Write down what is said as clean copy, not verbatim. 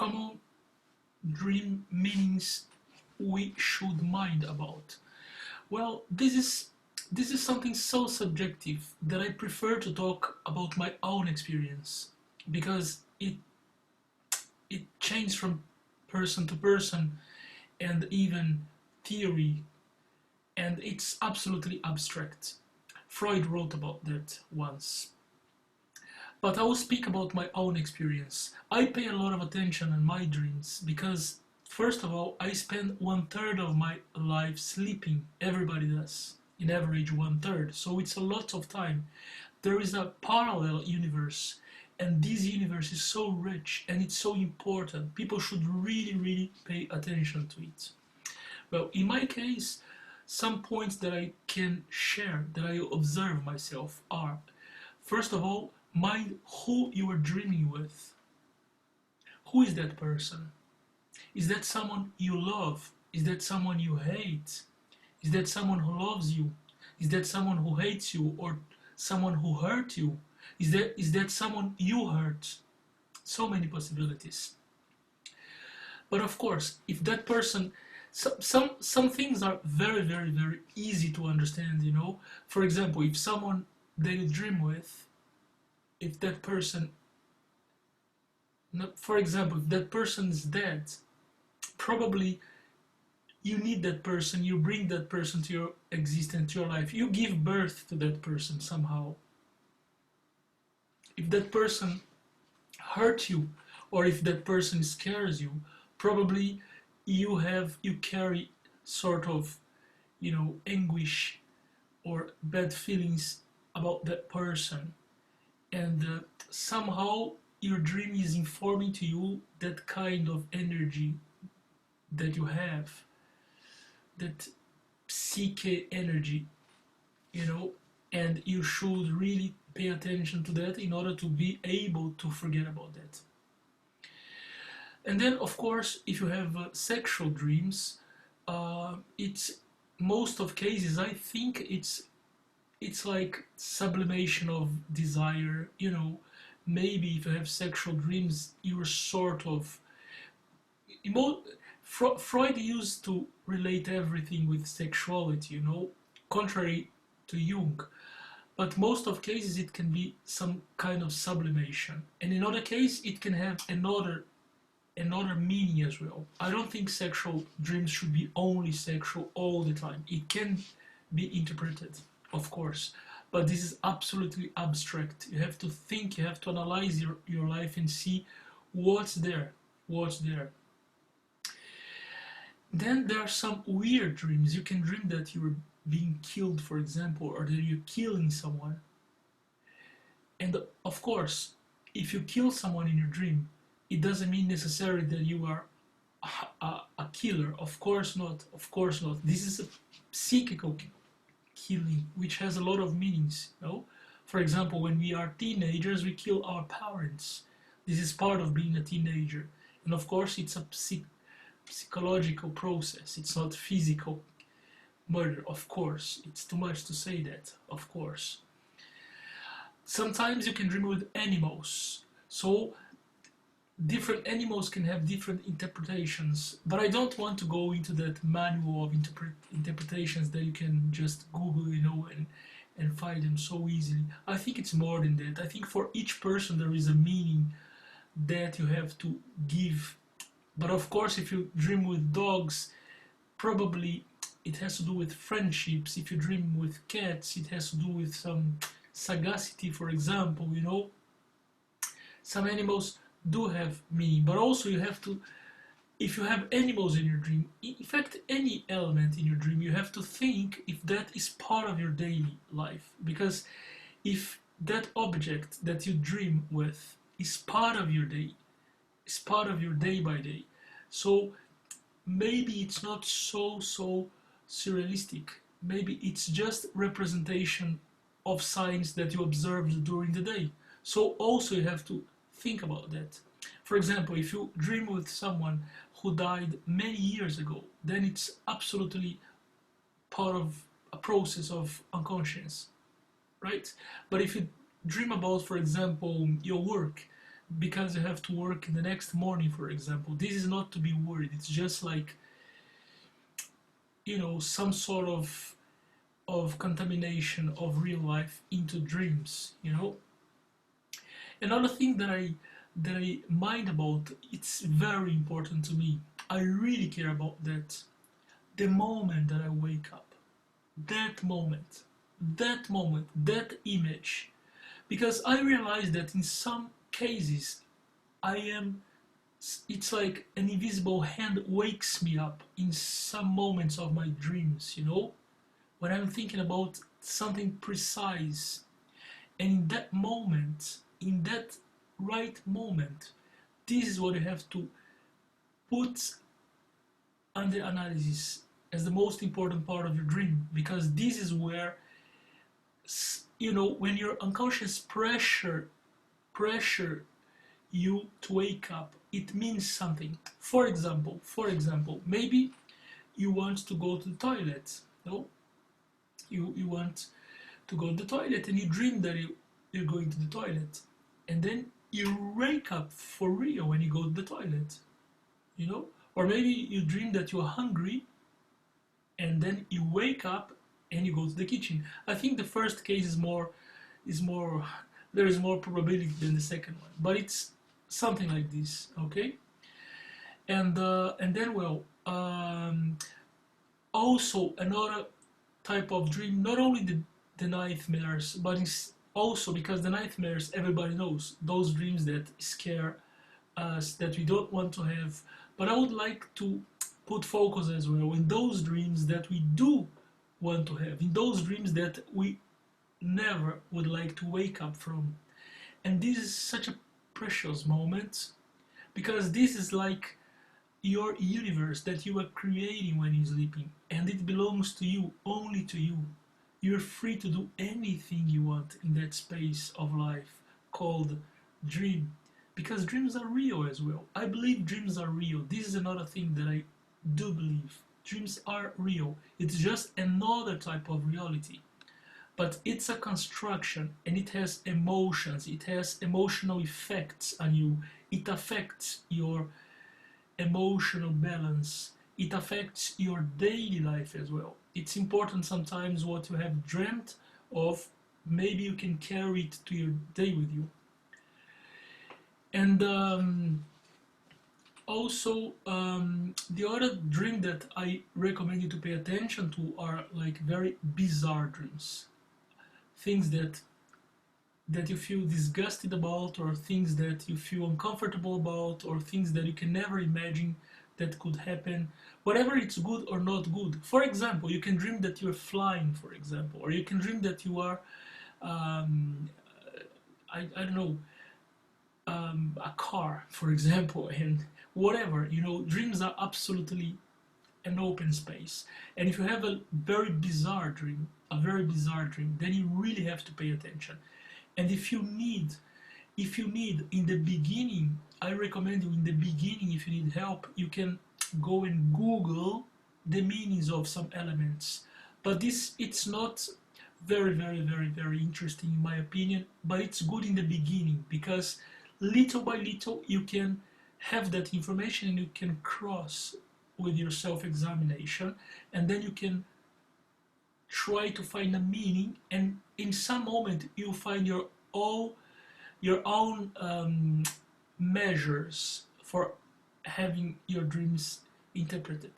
common dream meanings we should mind about? Well, this is something so subjective that I prefer to talk about my own experience because it changes from person to person and even theory, and it's absolutely abstract. Freud wrote about that once. But I will speak about my own experience. I pay a lot of attention on my dreams because, first of all, I spend 1/3 of my life sleeping. Everybody does. In average, 1/3. So it's a lot of time. There is a parallel universe, and this universe is so rich and it's so important. People should really, really pay attention to it. Well, in my case, some points that I can share, that I observe myself, are first of all, mind who you are dreaming with. Who is that person? Is that someone you love? Is that someone you hate? Is that someone who loves you? Is that someone who hates you or someone who hurt you? Is that someone you hurt? So many possibilities. But of course, if that person, some things are very, very, very easy to understand, you know. For example, if someone that you dream with, if that person, for example, if that person is dead, probably you need that person, you bring that person to your existence, to your life, you give birth to that person somehow. If that person hurt you or if that person scares you, probably you carry sort of, anguish or bad feelings about that person, and somehow your dream is informing to you that kind of energy that you have, that psyche energy, and you should really pay attention to that in order to be able to forget about that. And then, of course, if you have sexual dreams, it's most of cases. I think it's like sublimation of desire. Maybe if you have sexual dreams, you're sort of. Freud used to relate everything with sexuality. Contrary to Jung. But most of cases it can be some kind of sublimation, and in other case it can have another meaning as well. I don't think sexual dreams should be only sexual all the time. It can be interpreted, of course, but this is absolutely abstract. You have to think, you have to analyze your life and see what's there. Then there are some weird dreams. You can dream that you're being killed, for example, or that you're killing someone. And of course, if you kill someone in your dream, it doesn't mean necessarily that you are a killer. Of course not. This is a psychical killing, which has a lot of meanings. For example, when we are teenagers, we kill our parents. This is part of being a teenager. And of course, it's a psychological process. It's not physical murder, of course. It's too much to say that, of course. Sometimes you can dream with animals. So different animals can have different interpretations, but I don't want to go into that manual of interpretations that you can just Google, and find them so easily. I think it's more than that. I think for each person there is a meaning that you have to give. But of course, if you dream with dogs, probably it has to do with friendships. If you dream with cats, it has to do with some sagacity, for example. Some animals do have meaning, but also you have to, if you have animals in your dream, in fact any element in your dream, you have to think if that is part of your daily life, because if that object that you dream with is part of your day, is part of your day by day, so maybe it's not so surrealistic. Maybe it's just representation of signs that you observed during the day. So also you have to think about that. For example, if you dream with someone who died many years ago, then it's absolutely part of a process of unconscious, right? But if you dream about, for example, your work, because you have to work in the next morning, for example. This is not to be worried. It's just like, some sort of contamination of real life into dreams. Another thing that I mind about, it's very important to me. I really care about that. The moment that I wake up, that moment, that image, because I realize that in some cases I am. It's like an invisible hand wakes me up in some moments of my dreams, when I'm thinking about something precise. And in that moment, in that right moment, this is what you have to put under analysis as the most important part of your dream, because this is where, when your unconscious pressure you to wake up, it means something. For example, maybe you want to go to the toilet. No, you want to go to the toilet, and you dream that you're going to the toilet, and then you wake up for real when you go to the toilet. Or maybe you dream that you're hungry, and then you wake up and you go to the kitchen. I think the first case is more there is more probability than the second one, but it's something like this, okay? And then, well, also another type of dream, not only the nightmares, but it's also because the nightmares, everybody knows those dreams that scare us, that we don't want to have. But I would like to put focus as well in those dreams that we do want to have, in those dreams that we never would like to wake up from. And this is such a precious moment, because this is like your universe that you are creating when you're sleeping, and it belongs to you, only to you. You're free to do anything you want in that space of life called dream, because dreams are real as well. I believe dreams are real. This is another thing that I do believe. Dreams are real. It's just another type of reality, but it's a construction, and it has emotions, it has emotional effects on you. It affects your emotional balance, it affects your daily life as well. It's important sometimes what you have dreamt of, maybe you can carry it to your day with you. And also, the other dream that I recommend you to pay attention to are like very bizarre dreams, things that you feel disgusted about, or things that you feel uncomfortable about, or things that you can never imagine that could happen, whatever it's good or not good. For example, you can dream that you're flying, for example, or you can dream that you are, I don't know, a car, for example, and whatever. Dreams are absolutely an open space. And if you have a very bizarre dream, then you really have to pay attention. And if you need in the beginning, I recommend you in the beginning, if you need help, you can go and Google the meanings of some elements. But it's not very, very, very, very interesting in my opinion, but it's good in the beginning, because little by little you can have that information, and you can cross with your self-examination, and then you can try to find a meaning, and in some moment you'll find your own measures for having your dreams interpreted.